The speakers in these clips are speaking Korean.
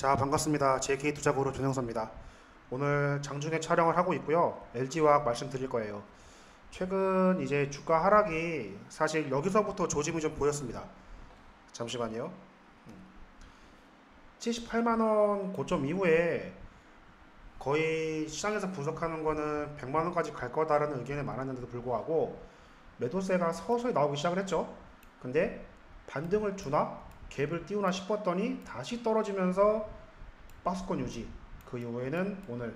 자, 반갑습니다. JK투자그룹 전영서입니다. 오늘 장중에 촬영을 하고 있고요. LG화학 말씀드릴 거예요. 최근 이제 주가 하락이 사실 여기서부터 조짐이 좀 보였습니다. 잠시만요. 78만원 고점 이후에 거의 시장에서 분석하는 거는 100만원까지 갈 거다라는 의견이 많았는데도 불구하고 매도세가 서서히 나오기 시작을 했죠. 근데 반등을 주나 갭을 띄우나 싶었더니 다시 떨어지면서 박스권 유지. 그 이후에는 오늘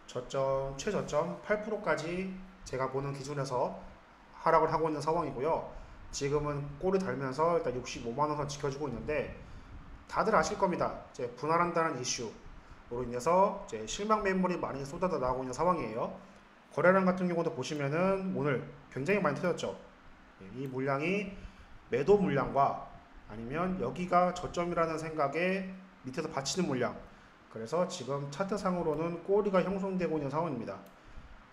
저점 최저점 8%까지 제가 보는 기준에서 하락을 하고 있는 상황이고요. 지금은 꼬리 달면서 일단 65만원 선 지켜주고 있는데 다들 아실 겁니다. 이제 분할한다는 이슈로 인해서 이제 실망 매물이 많이 쏟아져 나오고 있는 상황이에요. 거래량 같은 경우도 보시면은 오늘 굉장히 많이 터졌죠. 이 물량이 매도 물량과 아니면 여기가 저점이라는 생각에 밑에서 받치는 물량. 그래서 지금 차트상으로는 꼬리가 형성되고 있는 상황입니다.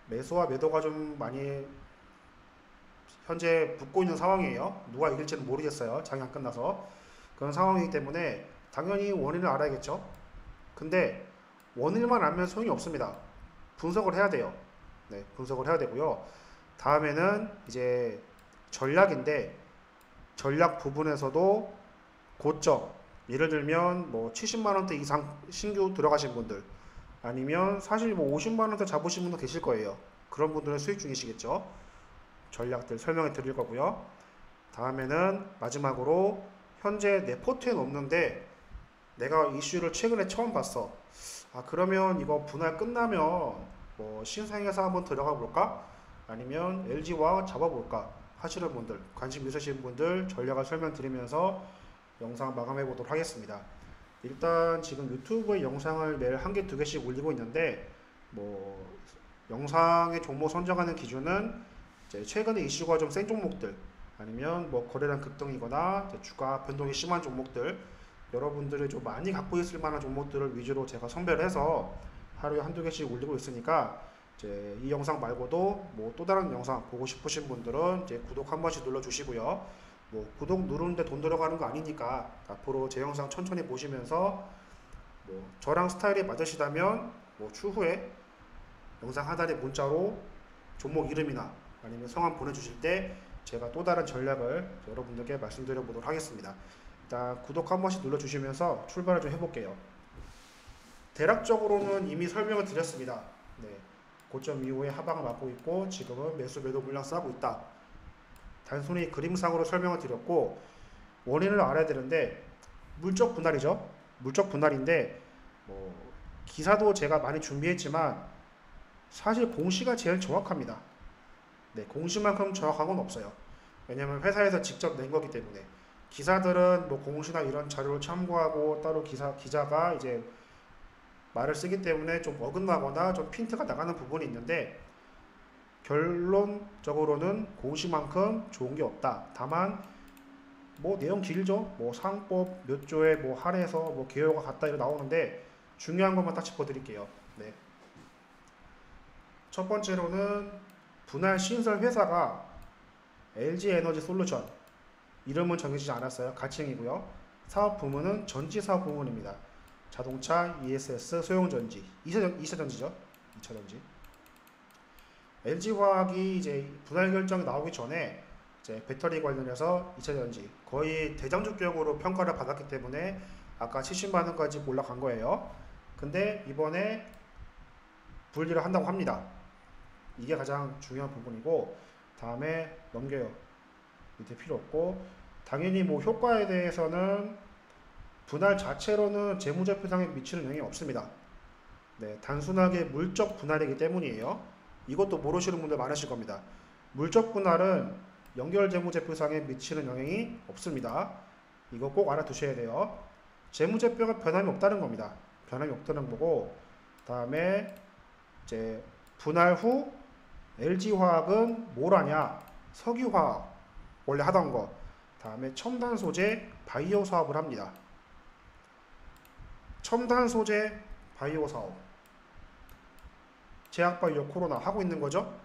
매수와 매도가 좀 많이 현재 붙고 있는 상황이에요. 누가 이길지는 모르겠어요. 장이 안 끝나서. 그런 상황이기 때문에 당연히 원인을 알아야겠죠. 근데 원인만 알면 소용이 없습니다. 분석을 해야 돼요. 네, 분석을 해야 되고요. 다음에는 이제 전략인데 전략 부분에서도 고점, 예를 들면 뭐 70만원대 이상 신규 들어가신 분들 아니면 사실 뭐 50만원대 잡으신 분도 계실 거예요. 그런 분들은 수익 중이시겠죠. 전략들 설명해 드릴 거고요. 다음에는 마지막으로 현재 내 포트에는 없는데 내가 이슈를 최근에 처음 봤어. 아, 그러면 이거 분할 끝나면 뭐 신상에서 한번 들어가 볼까? 아니면 LG화학 잡아볼까? 하시는 분들, 관심 있으신 분들 전략을 설명드리면서 영상 마감해 보도록 하겠습니다. 일단 지금 유튜브에 영상을 매일 한 개, 두 개씩 올리고 있는데 뭐 영상의 종목 선정하는 기준은 이제 최근에 이슈가 좀 센 종목들 아니면 뭐 거래량 급등이거나 주가 변동이 심한 종목들 여러분들이 좀 많이 갖고 있을 만한 종목들을 위주로 제가 선별해서 하루에 한두 개씩 올리고 있으니까 이제 이 영상 말고도 뭐 또 다른 영상 보고 싶으신 분들은 이제 구독 한 번씩 눌러 주시고요. 뭐 구독 누르는데 돈 들어가는 거 아니니까 앞으로 제 영상 천천히 보시면서 뭐 저랑 스타일이 맞으시다면 뭐 추후에 영상 하단에 문자로 종목 이름이나 아니면 성함 보내주실 때 제가 또 다른 전략을 여러분들께 말씀드려 보도록 하겠습니다. 일단 구독 한 번씩 눌러 주시면서 출발을 좀 해볼게요. 대략적으로는 이미 설명을 드렸습니다. 네, 고점 이후에 하방을 맞고 있고 지금은 매수 매도 물량 싸고 있다. 단순히 그림상으로 설명을 드렸고 원인을 알아야 되는데 물적 분할이죠. 물적 분할인데 뭐 기사도 제가 많이 준비했지만 사실 공시가 제일 정확합니다. 네, 공시만큼 정확한 건 없어요. 왜냐면 회사에서 직접 낸 거기 때문에 기사들은 뭐 공시나 이런 자료를 참고하고 따로 기자가 이제 말을 쓰기 때문에 좀 어긋나거나 좀 핀트가 나가는 부분이 있는데 결론적으로는 공시만큼 좋은 게 없다. 다만 뭐 내용 길죠. 뭐 상법 몇 조에 뭐 할애해서 뭐 개요가 같다 이렇게 나오는데 중요한 것만 딱 짚어드릴게요. 네. 첫 번째로는 분할 신설 회사가 LG에너지솔루션 이름은 정해지지 않았어요. 가칭이고요. 사업 부문은 전지 사업 부문입니다. 자동차, ESS, 소형전지, 2차전지죠. 2차전지. LG화학이 이제 분할 결정이 나오기 전에 이제 배터리 관련해서 2차전지 거의 대장주격으로 평가를 받았기 때문에 아까 70만원까지 올라간 거예요. 근데 이번에 분리를 한다고 합니다. 이게 가장 중요한 부분이고 다음에 넘겨요. 밑에 필요 없고 당연히 뭐 효과에 대해서는 분할 자체로는 재무제표상에 미치는 영향이 없습니다. 네, 단순하게 물적 분할이기 때문이에요. 이것도 모르시는 분들 많으실 겁니다. 물적 분할은 연결 재무제표상에 미치는 영향이 없습니다. 이거 꼭 알아두셔야 돼요. 재무제표가 변함이 없다는 겁니다. 변함이 없다는 거고 다음에 이제 분할 후 LG화학은 뭘 하냐? 석유화학 원래 하던 거 다음에 첨단 소재 바이오 사업을 합니다. 첨단 소재 바이오 사업 제약바이오 코로나 하고 있는 거죠.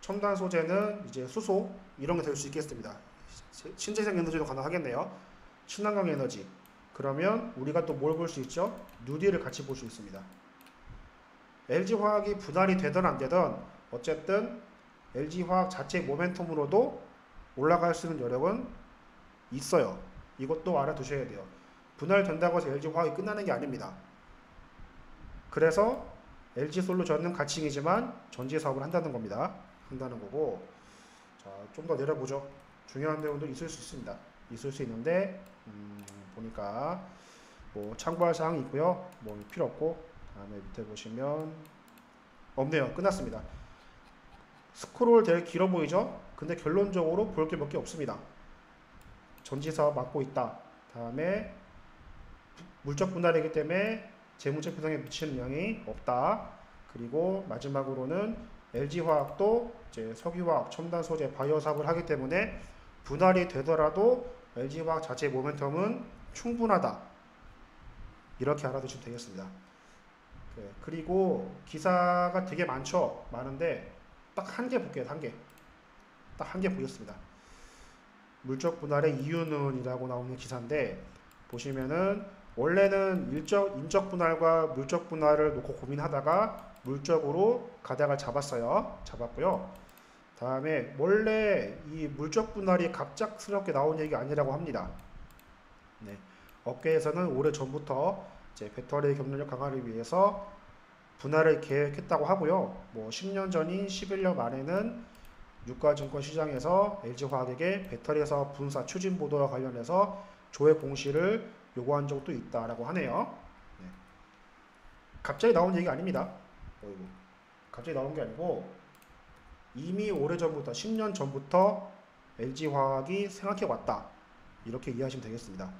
첨단 소재는 이제 수소 이런 게 될 수 있겠습니다. 신재생 에너지도 가능하겠네요. 친환경 에너지 그러면 우리가 또 뭘 볼 수 있죠? 누디를 같이 볼 수 있습니다. LG화학이 분할이 되든 안 되든 어쨌든 LG화학 자체 모멘텀으로도 올라갈 수 있는 여력은 있어요. 이것도 알아두셔야 돼요. 분할된다고 해서 LG화학이 끝나는 게 아닙니다. 그래서 LG솔루션은 가칭이지만 전지 사업을 한다는 겁니다. 한다는 거고. 자, 좀 더 내려보죠. 중요한 내용도 있을 수 있습니다. 있을 수 있는데 보니까 뭐 참고할 사항이 있고요. 뭐 필요 없고 다음에 밑에 보시면 없네요. 끝났습니다. 스크롤 되게 길어 보이죠? 근데 결론적으로 볼 게 몇 개 없습니다. 전지 사업 맡고 있다. 다음에 물적 분할이기 때문에 재무적 편성에 미치는 영향이 없다. 그리고 마지막으로는 LG화학도 이제 석유화학, 첨단 소재, 바이오 사업을 하기 때문에 분할이 되더라도 LG화학 자체 모멘텀은 충분하다. 이렇게 알아두시면 되겠습니다. 네, 그리고 기사가 되게 많죠. 많은데 딱 한 개 볼게요. 한 개. 딱 한 개 보겠습니다. 물적 분할의 이유는 이라고 나오는 기사인데 보시면은 원래는 인적 분할과 물적 분할을 놓고 고민하다가 물적으로 가닥을 잡았고요. 다음에 원래 이 물적 분할이 갑작스럽게 나온 얘기가 아니라고 합니다. 네. 업계에서는 오래 전부터 이제 배터리 경쟁력 강화를 위해서 분할을 계획했다고 하고요. 뭐 10년 전인 11년 말에는 유가증권 시장에서 LG화학에게 배터리 사업 분사 추진 보도와 관련해서 조회 공시를 요구한 적도 있다라고 하네요. 네. 갑자기 나온 얘기 아닙니다. 갑자기 나온 게 아니고 이미 오래전부터 10년 전부터 LG화학이 생각해 왔다. 이렇게 이해하시면 되겠습니다.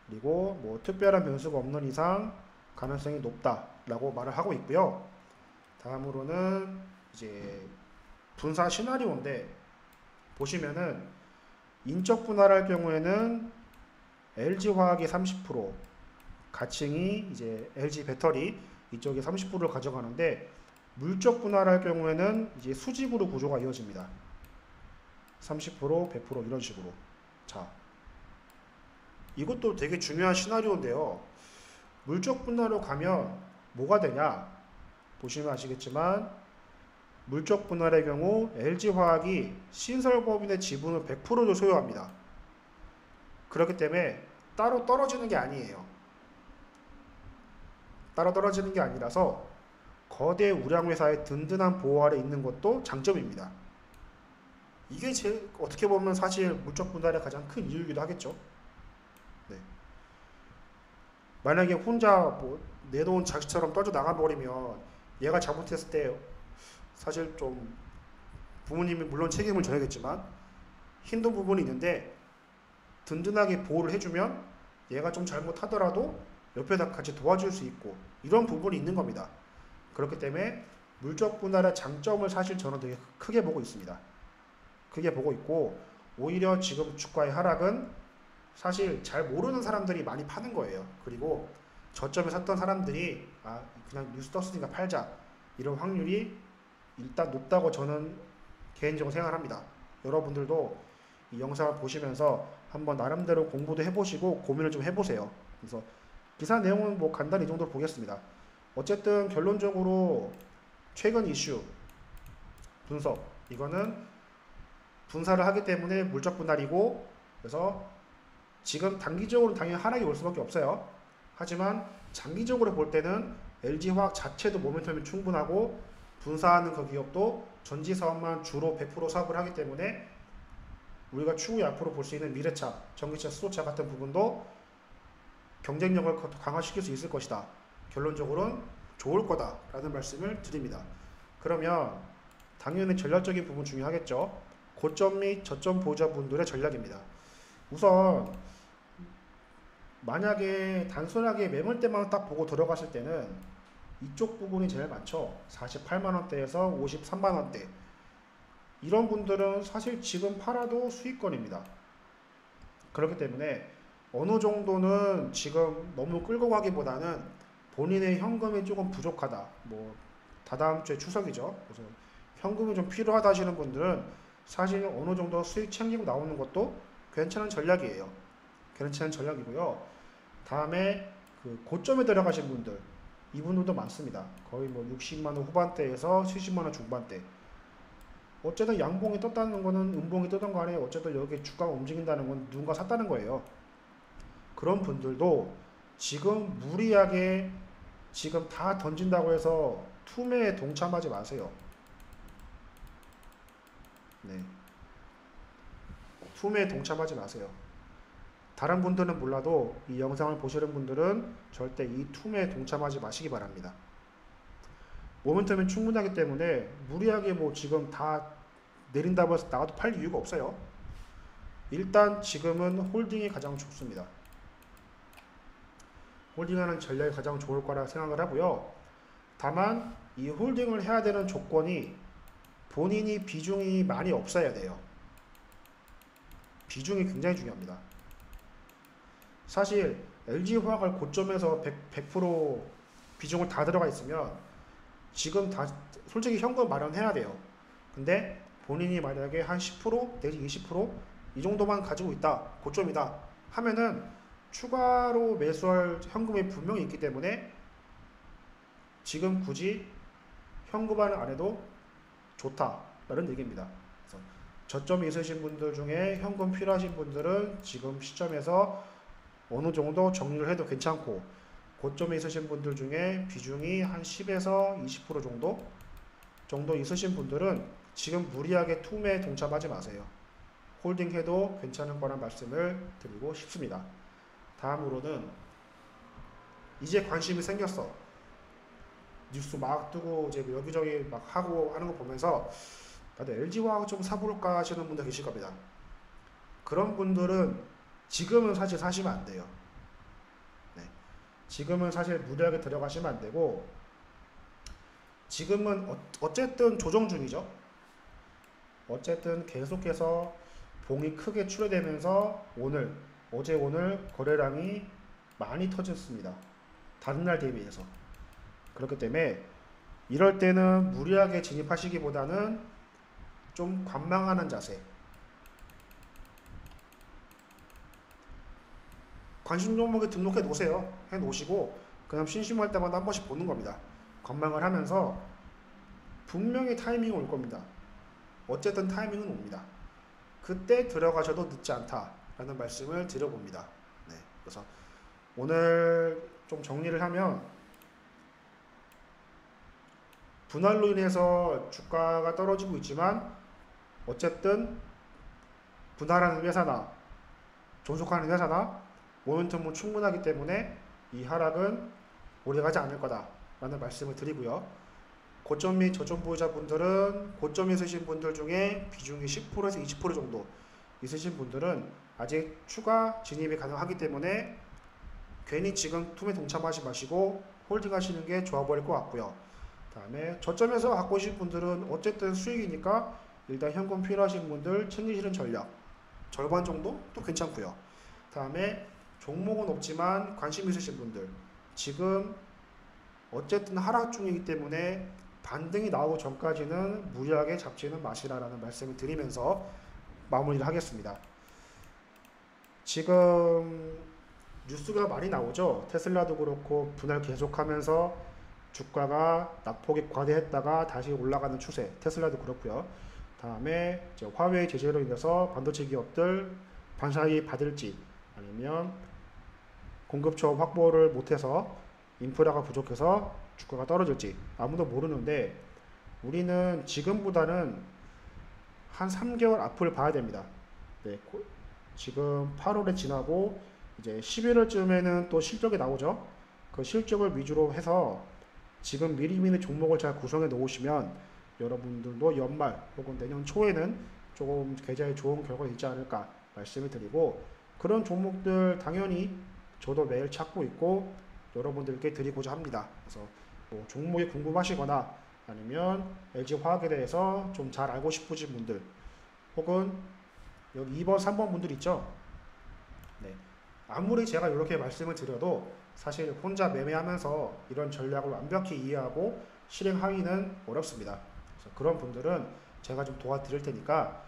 그리고 뭐 특별한 변수가 없는 이상 가능성이 높다라고 말을 하고 있고요. 다음으로는 이제 분사 시나리오인데 보시면은 인적 분할할 경우에는 LG화학이 30%, 가칭이 이제 LG 배터리 이쪽에 30%를 가져가는데 물적 분할할 경우에는 이제 수직으로 구조가 이어집니다. 30%, 100% 이런 식으로. 자, 이것도 되게 중요한 시나리오인데요. 물적 분할로 가면 뭐가 되냐? 보시면 아시겠지만 물적 분할의 경우 LG화학이 신설법인의 지분을 100%를 소유합니다. 그렇기 때문에 따로 떨어지는 게 아니에요. 따로 떨어지는 게 아니라서 거대 우량회사의 든든한 보호 아래 있는 것도 장점입니다. 이게 어떻게 보면 사실 물적 분할의 가장 큰 이유이기도 하겠죠. 네. 만약에 혼자 뭐 내놓은 자식처럼 떨어져 나가버리면 얘가 잘못했을 때 사실 좀 부모님이 물론 책임을 져야겠지만 힘든 부분이 있는데 든든하게 보호를 해주면 얘가 좀 잘못하더라도 옆에다 같이 도와줄 수 있고 이런 부분이 있는 겁니다. 그렇기 때문에 물적 분할의 장점을 사실 저는 되게 크게 보고 있습니다. 크게 보고 있고 오히려 지금 주가의 하락은 사실 잘 모르는 사람들이 많이 파는 거예요. 그리고 저점에 샀던 사람들이 그냥 뉴스 떴으니까 팔자 이런 확률이 일단 높다고 저는 개인적으로 생각합니다. 여러분들도 이 영상을 보시면서 한번 나름대로 공부도 해보시고 고민을 좀 해보세요. 그래서 기사 내용은 뭐 간단히 이 정도로 보겠습니다. 어쨌든 결론적으로 최근 이슈 분석 이거는 분사를 하기 때문에 물적 분할이고 그래서 지금 단기적으로 당연히 하락이 올 수밖에 없어요. 하지만 장기적으로 볼 때는 LG화학 자체도 모멘텀이 충분하고 분사하는 그 기업도 전지 사업만 주로 100% 사업을 하기 때문에 우리가 추후에 앞으로 볼 수 있는 미래차, 전기차, 수소차 같은 부분도 경쟁력을 강화시킬 수 있을 것이다. 결론적으로는 좋을 거다라는 말씀을 드립니다. 그러면 당연히 전략적인 부분 중요하겠죠. 고점 및 저점 보유자분들의 전략입니다. 우선 만약에 단순하게 매물대만 딱 보고 들어갔을 때는 이쪽 부분이 제일 많죠. 48만원대에서 53만원대 이런 분들은 사실 지금 팔아도 수익권입니다. 그렇기 때문에 어느 정도는 지금 너무 끌고 가기보다는 본인의 현금이 조금 부족하다. 뭐 다다음 주에 추석이죠. 그래서 현금이 좀 필요하다 하시는 분들은 사실 어느 정도 수익 챙기고 나오는 것도 괜찮은 전략이에요. 괜찮은 전략이고요. 다음에 그 고점에 들어가신 분들, 이분들도 많습니다. 거의 뭐 60만 원 후반대에서 70만 원 중반대. 어쨌든 양봉이 떴다는 거는 음봉이 뜨던 간에 어쨌든 여기 주가가 움직인다는 건 누군가 샀다는 거예요. 그런 분들도 지금 무리하게 지금 다 던진다고 해서 투매에 동참하지 마세요. 네. 투매에 동참하지 마세요. 다른 분들은 몰라도 이 영상을 보시는 분들은 절대 이 투매에 동참하지 마시기 바랍니다. 모멘텀이 충분하기 때문에 무리하게 뭐 지금 다 내린다고 해서 나가도 팔 이유가 없어요. 일단 지금은 홀딩이 가장 좋습니다. 홀딩하는 전략이 가장 좋을 거라 생각을 하고요. 다만 이 홀딩을 해야 되는 조건이 본인이 비중이 많이 없어야 돼요. 비중이 굉장히 중요합니다. 사실 LG화학을 고점에서 100% 비중을 다 들어가 있으면 지금 다 솔직히 현금 마련해야 돼요. 근데 본인이 만약에 한 10% 내지 20% 이 정도만 가지고 있다, 고점이다 하면은 추가로 매수할 현금이 분명히 있기 때문에 지금 굳이 현금화를 안 해도 좋다라는 얘기입니다. 그래서 저점이 있으신 분들 중에 현금 필요하신 분들은 지금 시점에서 어느 정도 정리를 해도 괜찮고, 고점에 있으신 분들 중에 비중이 한 10에서 20% 정도 있으신 분들은 지금 무리하게 투매에 동참하지 마세요. 홀딩해도 괜찮은 거란 말씀을 드리고 싶습니다. 다음으로는 이제 관심이 생겼어. 뉴스 막 뜨고 이제 여기저기 막 하고 하는 거 보면서 나도 LG화학 좀 사볼까 하시는 분들 계실 겁니다. 그런 분들은 지금은 사실 사시면 안 돼요. 네. 지금은 사실 무리하게 들어가시면 안 되고, 지금은 어쨌든 조정 중이죠. 어쨌든 계속해서 봉이 크게 출회되면서 어제 오늘 거래량이 많이 터졌습니다. 다른 날 대비해서. 그렇기 때문에 이럴 때는 무리하게 진입하시기보다는 좀 관망하는 자세. 관심 종목에 등록해 놓으세요. 해 놓으시고 그냥 심심할 때마다 한 번씩 보는 겁니다. 관망을 하면서 분명히 타이밍이 올 겁니다. 어쨌든 타이밍은 옵니다. 그때 들어가셔도 늦지 않다라는 말씀을 드려봅니다. 네, 그래서 오늘 좀 정리를 하면, 분할로 인해서 주가가 떨어지고 있지만 어쨌든 분할하는 회사나 종속하는 회사나 모멘텀은 충분하기 때문에 이 하락은 오래가지 않을 거다라는 말씀을 드리고요. 고점 및 저점 보유자분들은 고점에 있으신 분들 중에 비중이 10%에서 20% 정도 있으신 분들은 아직 추가 진입이 가능하기 때문에 괜히 지금 투매 동참하지 마시고 홀딩 하시는 게 좋아 보일 것 같고요. 다음에 저점에서 갖고 계신 분들은 어쨌든 수익이니까 일단 현금 필요하신 분들 챙기시는 전략 절반 정도 또 괜찮고요. 다음에 종목은 없지만 관심 있으신 분들, 지금 어쨌든 하락 중이기 때문에 반등이 나오기 전까지는 무리하게 잡지는 마시라라는 말씀을 드리면서 마무리를 하겠습니다. 지금 뉴스가 많이 나오죠. 테슬라도 그렇고 분할 계속하면서 주가가 낙폭이 과대했다가 다시 올라가는 추세, 테슬라도 그렇고요. 다음에 이제 화웨이 제재로 인해서 반도체 기업들 반사이 받을지, 아니면 공급처 확보를 못해서 인프라가 부족해서 주가가 떨어질지 아무도 모르는데, 우리는 지금보다는 한 3개월 앞을 봐야 됩니다. 네, 지금 8월에 지나고 이제 11월쯤에는 또 실적이 나오죠. 그 실적을 위주로 해서 지금 미리미리 종목을 잘 구성해 놓으시면 여러분들도 연말 혹은 내년 초에는 조금 계좌에 좋은 결과가 있지 않을까 말씀을 드리고, 그런 종목들 당연히 저도 매일 찾고 있고 여러분들께 드리고자 합니다. 그래서 뭐 종목이 궁금하시거나 아니면 LG화학에 대해서 좀 잘 알고 싶으신 분들, 혹은 여기 2번, 3번 분들 있죠. 네. 아무리 제가 이렇게 말씀을 드려도 사실 혼자 매매하면서 이런 전략을 완벽히 이해하고 실행하기는 어렵습니다. 그래서 그런 분들은 제가 좀 도와드릴 테니까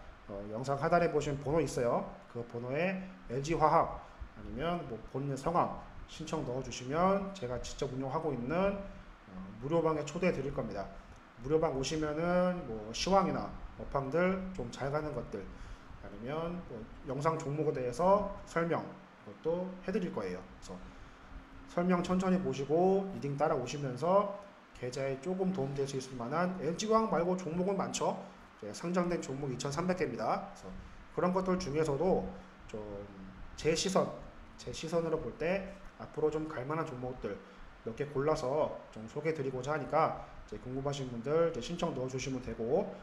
영상 하단에 보시면 번호 있어요. 그 번호에 LG화학 아니면 뭐 본인의 성함, 신청 넣어주시면 제가 직접 운영하고 있는 무료방에 초대해 드릴 겁니다. 무료방 오시면은 뭐 시황이나 업황들 좀 잘 가는 것들 아니면 뭐 영상 종목에 대해서 설명 그것도 해드릴 거예요. 그래서 설명 천천히 보시고 리딩 따라오시면서 계좌에 조금 도움될 수 있을 만한 LG화학 말고 종목은 많죠. 상장된 종목 2,300개입니다. 그래서 그런 것들 중에서도 좀 제 시선으로 볼 때 앞으로 좀 갈만한 종목들 몇 개 골라서 좀 소개해드리고자 하니까 이제 궁금하신 분들 이제 신청 넣어주시면 되고,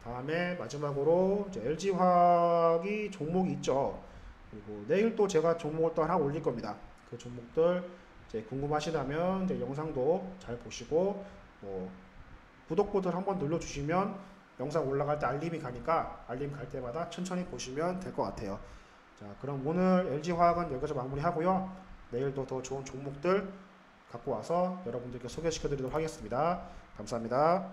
다음에 마지막으로 이제 LG화학이 종목이 있죠. 그리고 내일 또 제가 종목을 또 하나 올릴 겁니다. 그 종목들 이제 궁금하시다면 이제 영상도 잘 보시고 뭐 구독 버튼 한번 눌러주시면 영상 올라갈 때 알림이 가니까 알림 갈 때마다 천천히 보시면 될 것 같아요. 자, 그럼 오늘 LG화학은 여기서 마무리하고요. 내일도 더 좋은 종목들 갖고 와서 여러분들께 소개시켜 드리도록 하겠습니다. 감사합니다.